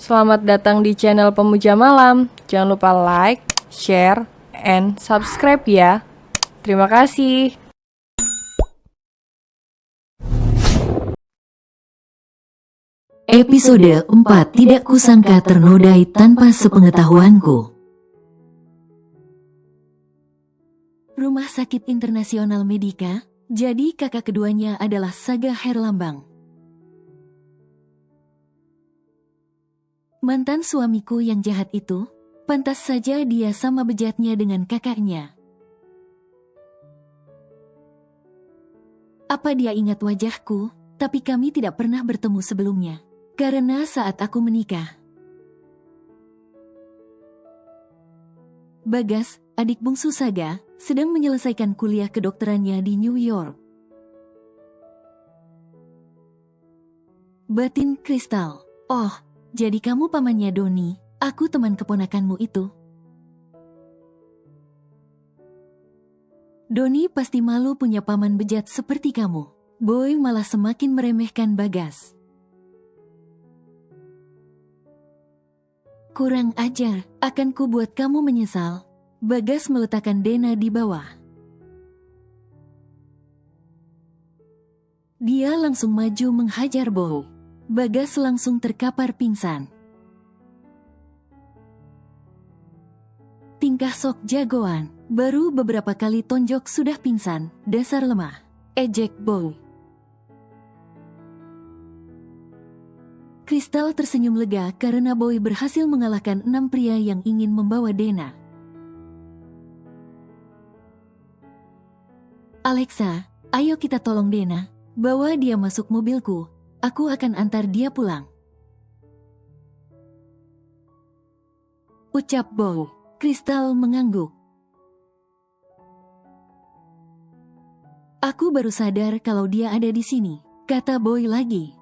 Selamat datang di channel Pemuja Malam. Jangan lupa like, share, and subscribe ya. Terima kasih. Episode 4 Tidak kusangka ternodai tanpa sepengetahuanku. Rumah Sakit Internasional Medika. Jadi kakak keduanya adalah Saga Herlambang. Mantan suamiku yang jahat itu, pantas saja dia sama bejatnya dengan kakaknya. Apa dia ingat wajahku? Tapi kami tidak pernah bertemu sebelumnya. Karena saat aku menikah, Bagas, adik bungsu Saga, sedang menyelesaikan kuliah kedokterannya di New York. Batin Kristal. Oh, jadi kamu pamannya Doni, aku teman keponakanmu itu. Doni pasti malu punya paman bejat seperti kamu. Boy malah semakin meremehkan Bagas. Kurang ajar, akan ku buat kamu menyesal. Bagas meletakkan Dena di bawah. Dia langsung maju menghajar Boy. Bagas langsung terkapar pingsan. Tingkah sok jagoan, baru beberapa kali tonjok sudah pingsan, dasar lemah. Ejek Boy. Kristal tersenyum lega karena Boy berhasil mengalahkan 6 pria yang ingin membawa Dena. Alexa, ayo kita tolong Dena, bawa dia masuk mobilku, aku akan antar dia pulang. Ucap Boy. Kristal mengangguk. Aku baru sadar kalau dia ada di sini, kata Boy lagi.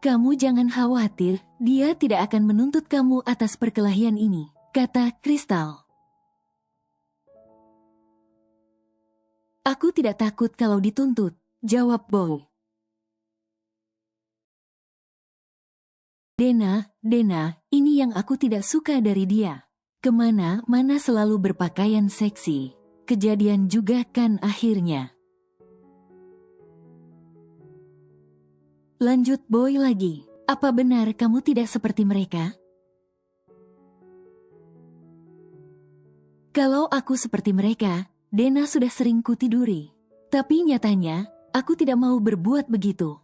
Kamu jangan khawatir, dia tidak akan menuntut kamu atas perkelahian ini, kata Kristal. Aku tidak takut kalau dituntut, jawab Boy. Dena, ini yang aku tidak suka dari dia. Kemana-mana selalu berpakaian seksi. Kejadian juga kan akhirnya. Lanjut Boy lagi. Apa benar kamu tidak seperti mereka? Kalau aku seperti mereka, Dena sudah sering kutiduri. Tapi nyatanya, aku tidak mau berbuat begitu.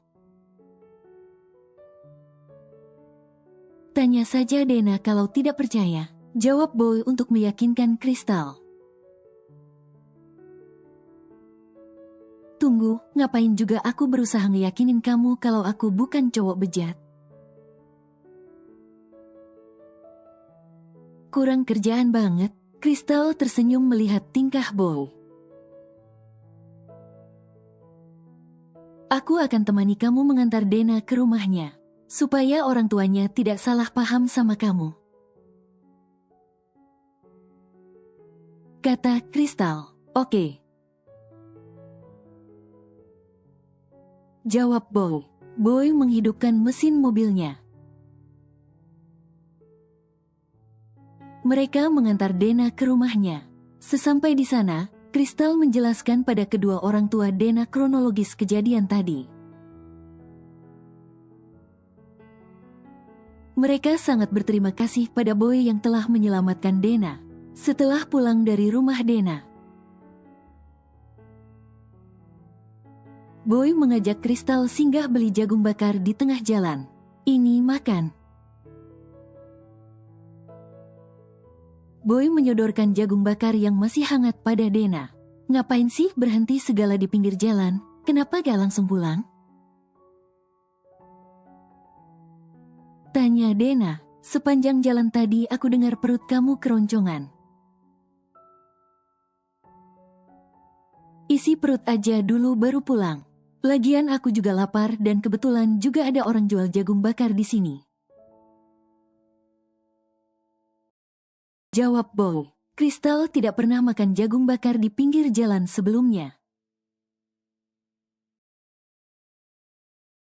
Tanya saja Dena kalau tidak percaya, jawab Boy untuk meyakinkan Kristal. Tunggu, ngapain juga aku berusaha ngeyakinin kamu kalau aku bukan cowok bejat? Kurang kerjaan banget, Kristal tersenyum melihat tingkah Boy. Aku akan temani kamu mengantar Dena ke rumahnya, supaya orang tuanya tidak salah paham sama kamu, kata Kristal. Oke, jawab Boy. Boy menghidupkan mesin mobilnya. Mereka mengantar Dena ke rumahnya. Sesampai di sana, Kristal menjelaskan pada kedua orang tua Dena kronologis kejadian tadi. Mereka sangat berterima kasih pada Boy yang telah menyelamatkan Dena. Setelah pulang dari rumah Dena, Boy mengajak Kristal singgah beli jagung bakar di tengah jalan. Ini makan. Boy menyodorkan jagung bakar yang masih hangat pada Dena. Ngapain sih berhenti segala di pinggir jalan? Kenapa gak langsung pulang? Tanya Dena. Sepanjang jalan tadi aku dengar perut kamu keroncongan. Isi perut aja dulu baru pulang. Lagian aku juga lapar dan kebetulan juga ada orang jual jagung bakar di sini, jawab Boy. Kristal tidak pernah makan jagung bakar di pinggir jalan sebelumnya.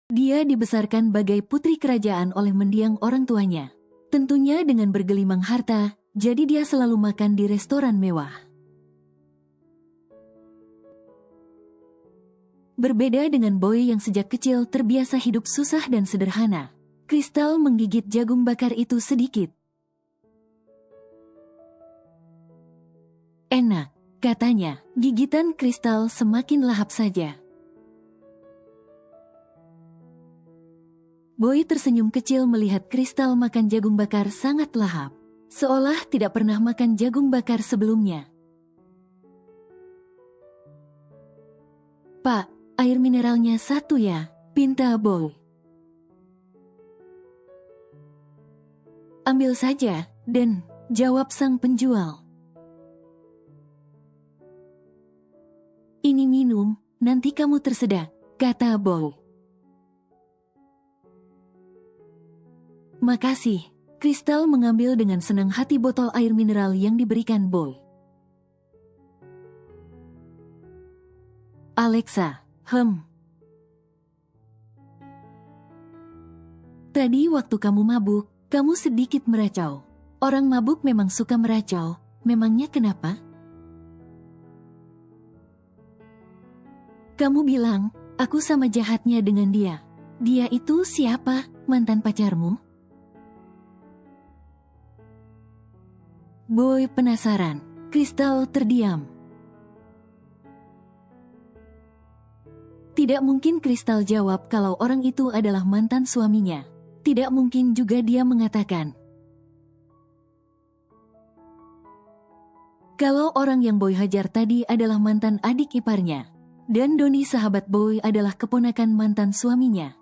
Dia Dia dibesarkan bagai putri kerajaan oleh mendiang orang tuanya. Tentunya dengan bergelimang harta, jadi dia selalu makan di restoran mewah. Berbeda dengan Boy yang sejak kecil terbiasa hidup susah dan sederhana, Kristal menggigit jagung bakar itu sedikit. Enak, katanya. Gigitan Kristal semakin lahap saja. Boy tersenyum kecil melihat Kristal makan jagung bakar sangat lahap, seolah tidak pernah makan jagung bakar sebelumnya. "Pak, air mineralnya 1 ya," pinta Boy. "Ambil saja, Den," jawab sang penjual. "Ini minum, nanti kamu tersedak," kata Boy. "Makasih." Kristal mengambil dengan senang hati botol air mineral yang diberikan Boy. "Alexa, tadi waktu kamu mabuk, kamu sedikit meracau. Orang mabuk memang suka meracau, memangnya kenapa?" "Kamu bilang, aku sama jahatnya dengan dia. Dia itu siapa, mantan pacarmu?" Boy penasaran. Kristal terdiam. Tidak mungkin Kristal jawab kalau orang itu adalah mantan suaminya. Tidak mungkin juga dia mengatakan kalau orang yang Boy hajar tadi adalah mantan adik iparnya. Dan Doni sahabat Boy adalah keponakan mantan suaminya.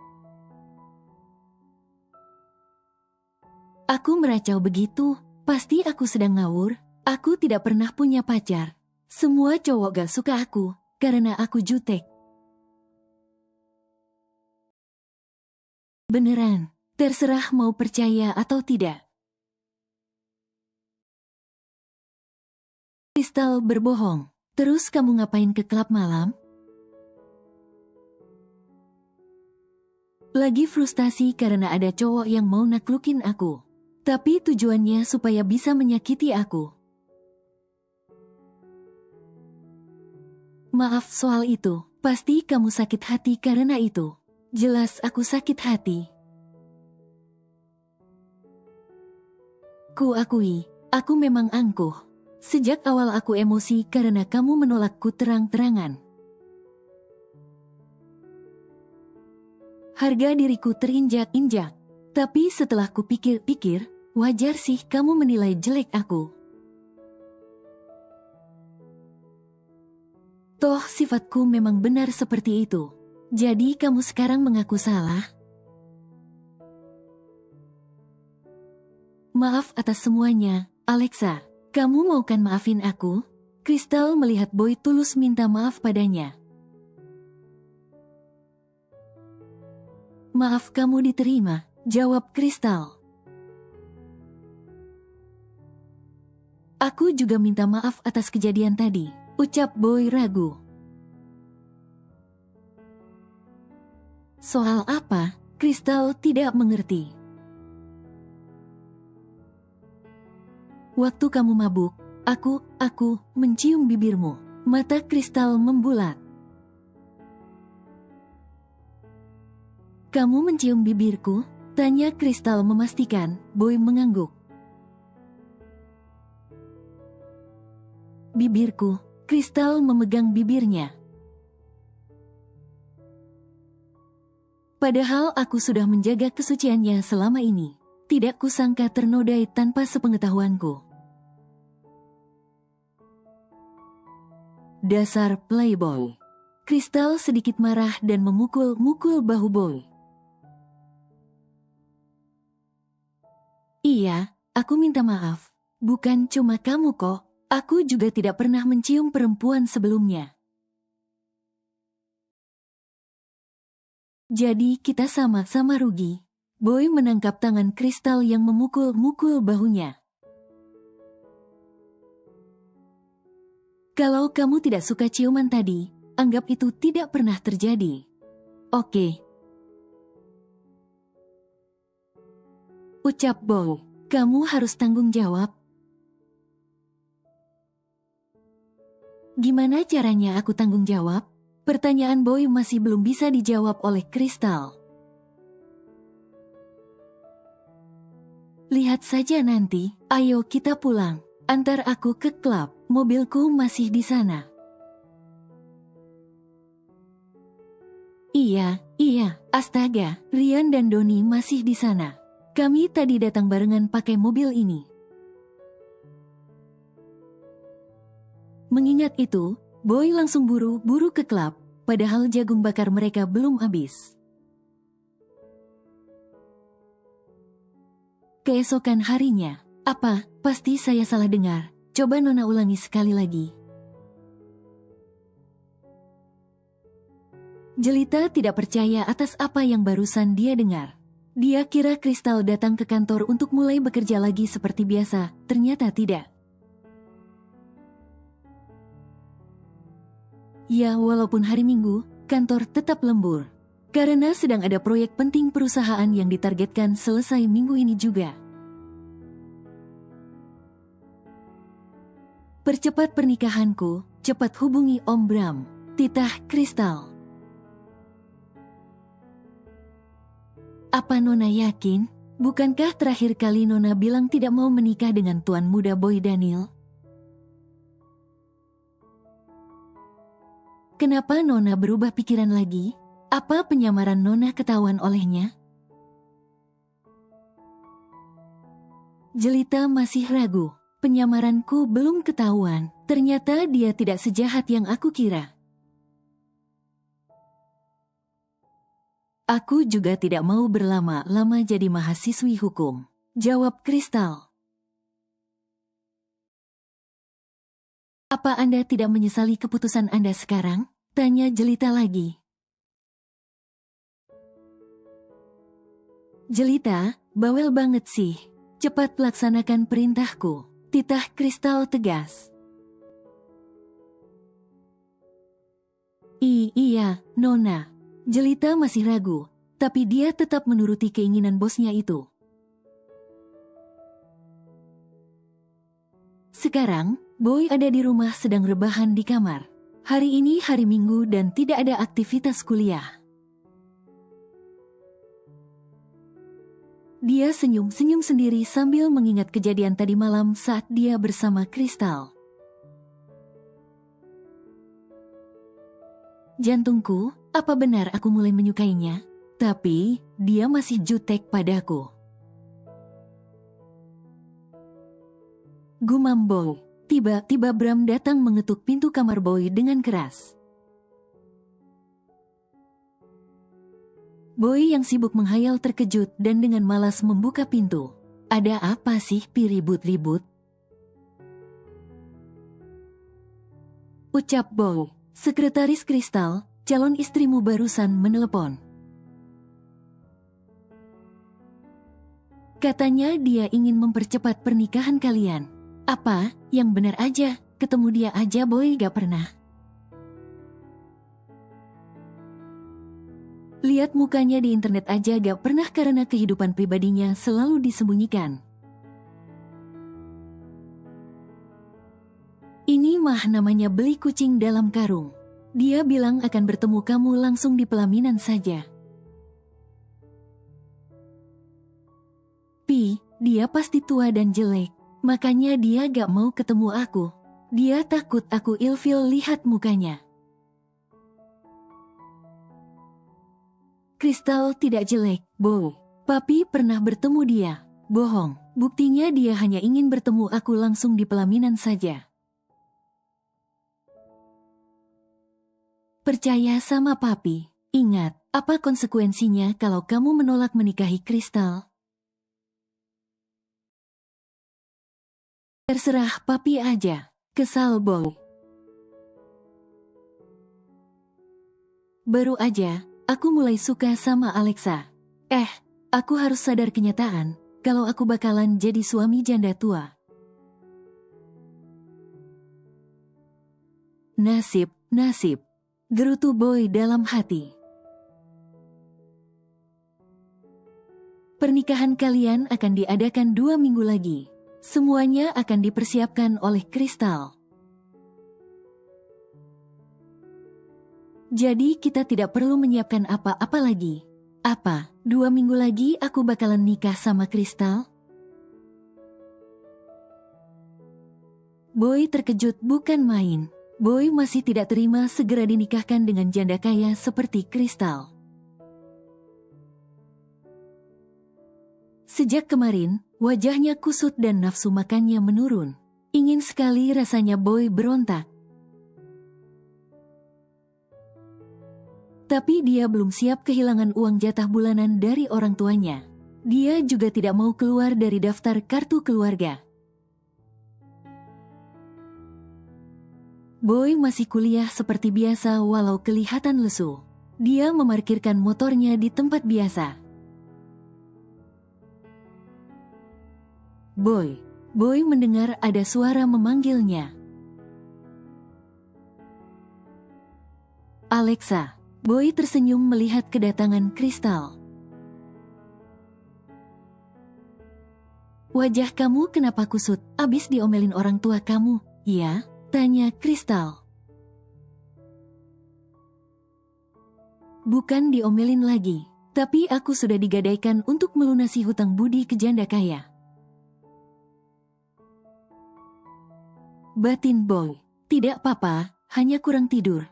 "Aku meracau begitu, pasti aku sedang ngawur. Aku tidak pernah punya pacar. Semua cowok gak suka aku, karena aku jutek." "Beneran, terserah mau percaya atau tidak." Kristal berbohong. "Terus kamu ngapain ke klub malam?" "Lagi frustasi karena ada cowok yang mau naklukin aku. Tapi tujuannya supaya bisa menyakiti aku." "Maaf soal itu, pasti kamu sakit hati karena itu." "Jelas aku sakit hati. Ku akui, aku memang angkuh. Sejak awal aku emosi karena kamu menolakku terang-terangan. Harga diriku terinjak-injak. Tapi setelah kupikir-pikir, wajar sih kamu menilai jelek aku. Toh sifatku memang benar seperti itu. Jadi kamu sekarang mengaku salah?" "Maaf atas semuanya, Alexa. Kamu mau kan maafin aku?" Kristal melihat Boy tulus minta maaf padanya. "Maaf kamu diterima," jawab Kristal. "Aku juga minta maaf atas kejadian tadi," ucap Boy ragu. "Soal apa?" Kristal tidak mengerti. "Waktu kamu mabuk, aku mencium bibirmu." Mata Kristal membulat. "Kamu mencium bibirku?" tanya Kristal memastikan. Boy mengangguk. "Bibirku." Kristal memegang bibirnya. "Padahal aku sudah menjaga kesuciannya selama ini. Tidak kusangka ternodai tanpa sepengetahuanku." "Dasar playboy." Kristal sedikit marah dan memukul-mukul bahu Boy. "Iya, aku minta maaf. Bukan cuma kamu kok. Aku juga tidak pernah mencium perempuan sebelumnya. Jadi kita sama-sama rugi." Boy menangkap tangan Kristal yang memukul-mukul bahunya. "Kalau kamu tidak suka ciuman tadi, anggap itu tidak pernah terjadi. Oke?" Ucap Boy. Kamu harus tanggung jawab. Gimana caranya aku tanggung jawab? Pertanyaan Boy masih belum bisa dijawab oleh Kristal. Lihat saja nanti, ayo kita pulang. Antar aku ke klub, mobilku masih di sana. Iya, astaga, Rian dan Doni masih di sana. Kami tadi datang barengan pakai mobil ini. Mengingat itu, Boy langsung buru-buru ke klub, padahal jagung bakar mereka belum habis. Keesokan harinya, apa? Pasti saya salah dengar. Coba Nona ulangi sekali lagi. Jelita tidak percaya atas apa yang barusan dia dengar. Dia kira Kristal datang ke kantor untuk mulai bekerja lagi seperti biasa, ternyata tidak. Ya, walaupun hari Minggu, kantor tetap lembur. Karena sedang ada proyek penting perusahaan yang ditargetkan selesai minggu ini juga. Percepat pernikahanku, cepat hubungi Om Bram. Titah Kristal. Apa Nona yakin? Bukankah terakhir kali Nona bilang tidak mau menikah dengan tuan muda Boy Daniel? Kenapa Nona berubah pikiran lagi? Apa penyamaran Nona ketahuan olehnya? Jelita masih ragu. Penyamaranku belum ketahuan. Ternyata dia tidak sejahat yang aku kira. Aku juga tidak mau berlama-lama jadi mahasiswi hukum. Jawab Kristal. Apa Anda tidak menyesali keputusan Anda sekarang? Tanya Jelita lagi. Jelita, bawel banget sih. Cepat laksanakan perintahku. Titah Kristal tegas. Iya, Nona. Jelita masih ragu, tapi dia tetap menuruti keinginan bosnya itu. Sekarang, Boy ada di rumah sedang rebahan di kamar. Hari ini hari Minggu dan tidak ada aktivitas kuliah. Dia senyum-senyum sendiri sambil mengingat kejadian tadi malam saat dia bersama Kristal. Jantungku, apa benar aku mulai menyukainya? Tapi, dia masih jutek padaku. Gumam Boy. Tiba-tiba Bram datang mengetuk pintu kamar Boy dengan keras. Boy yang sibuk menghayal terkejut dan dengan malas membuka pintu. Ada apa sih pi ribut-ribut? Ucap Boy. Sekretaris Kristal, calon istrimu barusan menelepon. Katanya dia ingin mempercepat pernikahan kalian. Apa? Yang benar aja, ketemu dia aja Boy gak pernah. Lihat mukanya di internet aja gak pernah karena kehidupan pribadinya selalu disembunyikan. Ini mah namanya beli kucing dalam karung. Dia bilang akan bertemu kamu langsung di pelaminan saja. Pi, dia pasti tua dan jelek. Makanya dia gak mau ketemu aku. Dia takut aku ilfil lihat mukanya. Kristal tidak jelek, Boy. Papi pernah bertemu dia. Bohong, buktinya dia hanya ingin bertemu aku langsung di pelaminan saja. Percaya sama papi. Ingat, apa konsekuensinya kalau kamu menolak menikahi Kristal? Terserah papi aja. Kesal Boy. Baru aja, aku mulai suka sama Alexa. Aku harus sadar kenyataan, kalau aku bakalan jadi suami janda tua. Nasib, gerutu Boy dalam hati. Pernikahan kalian akan diadakan 2 minggu lagi. Semuanya akan dipersiapkan oleh Kristal. Jadi kita tidak perlu menyiapkan apa-apa lagi. Apa, 2 minggu lagi aku bakalan nikah sama Kristal? Boy terkejut bukan main. Boy masih tidak terima segera dinikahkan dengan janda kaya seperti Kristal. Sejak kemarin, wajahnya kusut dan nafsu makannya menurun. Ingin sekali rasanya Boy berontak. Tapi dia belum siap kehilangan uang jatah bulanan dari orang tuanya. Dia juga tidak mau keluar dari daftar kartu keluarga. Boy masih kuliah seperti biasa walau kelihatan lesu. Dia memarkirkan motornya di tempat biasa. Boy mendengar ada suara memanggilnya. Alexa. Boy tersenyum melihat kedatangan Kristal. Wajah kamu kenapa kusut? Abis diomelin orang tua kamu, ya? Tanya Kristal. Bukan diomelin lagi, tapi aku sudah digadaikan untuk melunasi hutang budi ke janda kaya. Batin Boy. Tidak apa-apa, hanya kurang tidur.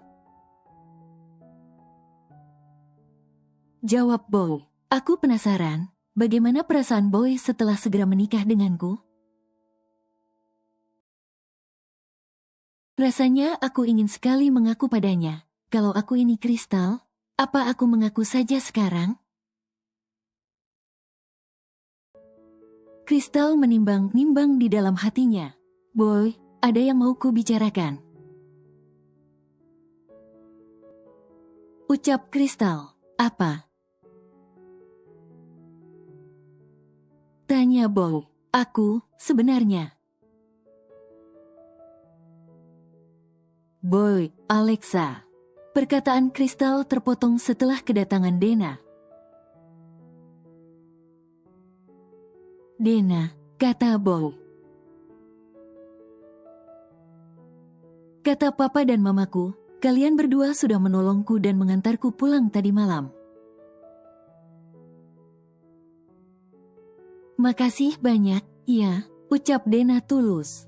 Jawab Boy. Aku penasaran, bagaimana perasaan Boy setelah segera menikah denganku? Rasanya aku ingin sekali mengaku padanya. Kalau aku ini Kristal, apa aku mengaku saja sekarang? Kristal menimbang-nimbang di dalam hatinya. Boy, ada yang mau ku bicarakan. Ucap Kristal. Apa? Tanya Boy. Aku, sebenarnya. Boy, Alexa. Perkataan Kristal terpotong setelah kedatangan Dena. Dena, kata Boy. Kata papa dan mamaku, kalian berdua sudah menolongku dan mengantarku pulang tadi malam. Makasih banyak, ya, ucap Dena tulus.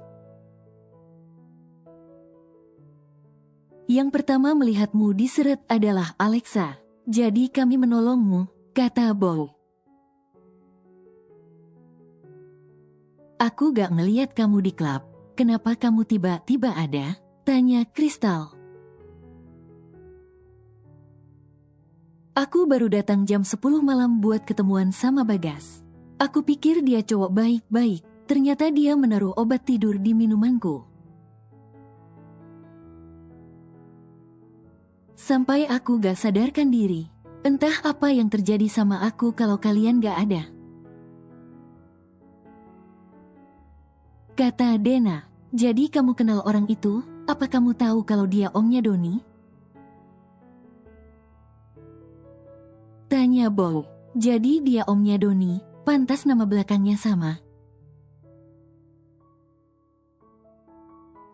Yang pertama melihatmu diseret adalah Alexa. Jadi kami menolongmu, kata Boy. Aku gak ngeliat kamu di klub. Kenapa kamu tiba-tiba ada? Tanya Kristal. Aku baru datang jam 10 malam buat ketemuan sama Bagas. Aku pikir dia cowok baik-baik. Ternyata dia menaruh obat tidur di minumanku. Sampai aku gak sadarkan diri. Entah apa yang terjadi sama aku kalau kalian gak ada. Kata Dena. Jadi kamu kenal orang itu? Apa kamu tahu kalau dia omnya Doni? Tanya Boy. Jadi dia omnya Doni, pantas nama belakangnya sama.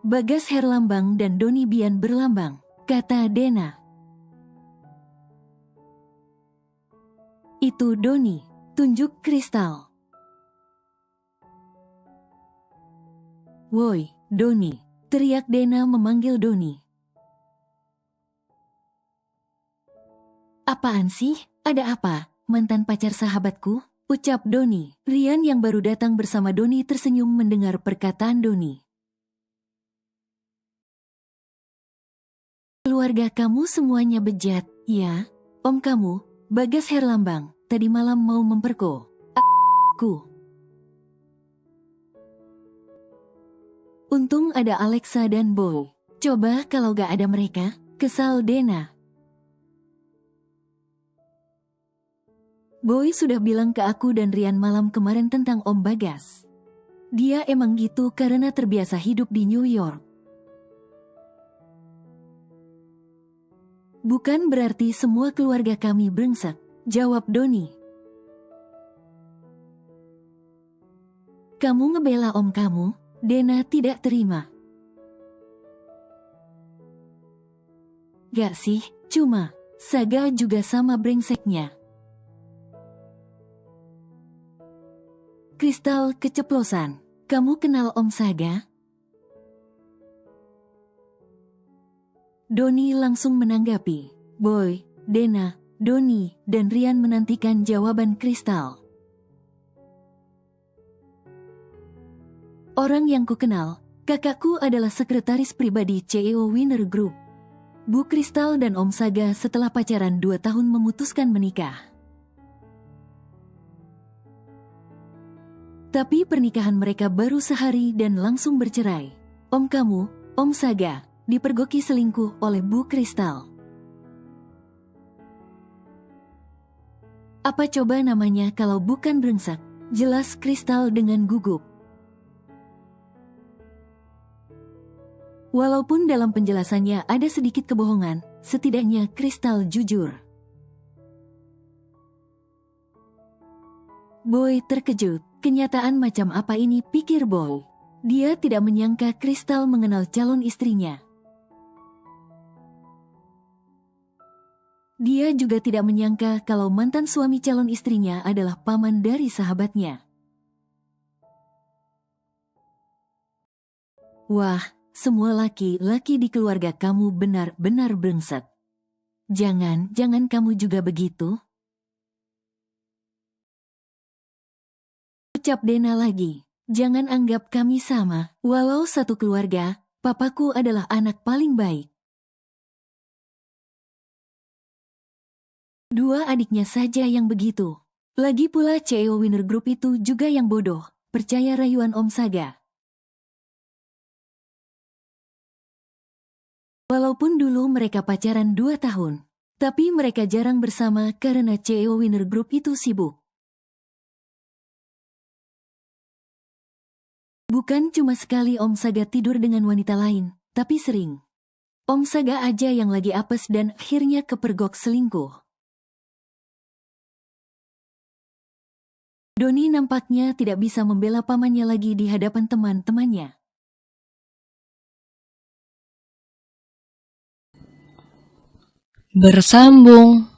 Bagas Herlambang dan Doni Bian berlambang, kata Dena. Itu Doni, tunjuk Kristal. Woi, Doni, teriak Dena memanggil Doni. Apaan sih? Ada apa? Mantan pacar sahabatku? Ucap Doni. Rian yang baru datang bersama Doni tersenyum mendengar perkataan Doni. Keluarga kamu semuanya bejat, ya? Om kamu, Bagas Herlambang, tadi malam mau memperko aku. Untung ada Alexa dan Boy. Coba kalau gak ada mereka, kesal Dena. Boy sudah bilang ke aku dan Rian malam kemarin tentang Om Bagas. Dia emang gitu karena terbiasa hidup di New York. Bukan berarti semua keluarga kami brengsek, jawab Doni. Kamu ngebela om kamu? Dena tidak terima. Gak sih, cuma Saga juga sama brengseknya. Kristal keceplosan. Kamu kenal Om Saga? Doni langsung menanggapi. Boy, Dena, Doni, dan Rian menantikan jawaban Kristal. Orang yang kukenal, kakakku adalah sekretaris pribadi CEO Winner Group. Bu Kristal dan Om Saga setelah pacaran 2 tahun memutuskan menikah. Tapi pernikahan mereka baru sehari dan langsung bercerai. Om kamu, Om Saga, dipergoki selingkuh oleh Bu Kristal. Apa coba namanya kalau bukan brengsek? Jelas Kristal dengan gugup. Walaupun dalam penjelasannya ada sedikit kebohongan, setidaknya Kristal jujur. Boy terkejut. Kenyataan macam apa ini, pikir Boy. Dia tidak menyangka Kristal mengenal calon istrinya. Dia juga tidak menyangka kalau mantan suami calon istrinya adalah paman dari sahabatnya. Wah, semua laki-laki di keluarga kamu benar-benar brengsek. Jangan kamu juga begitu. Ucap Dena lagi. Jangan anggap kami sama. Walau satu keluarga, papaku adalah anak paling baik. 2 adiknya saja yang begitu. Lagi pula CEO Winner Group itu juga yang bodoh, percaya rayuan Om Saga. Walaupun dulu mereka pacaran 2 tahun, tapi mereka jarang bersama karena CEO Winner Group itu sibuk. Bukan cuma sekali Om Saga tidur dengan wanita lain, tapi sering. Om Saga aja yang lagi apes dan akhirnya kepergok selingkuh. Doni nampaknya tidak bisa membela pamannya lagi di hadapan teman-temannya. Bersambung.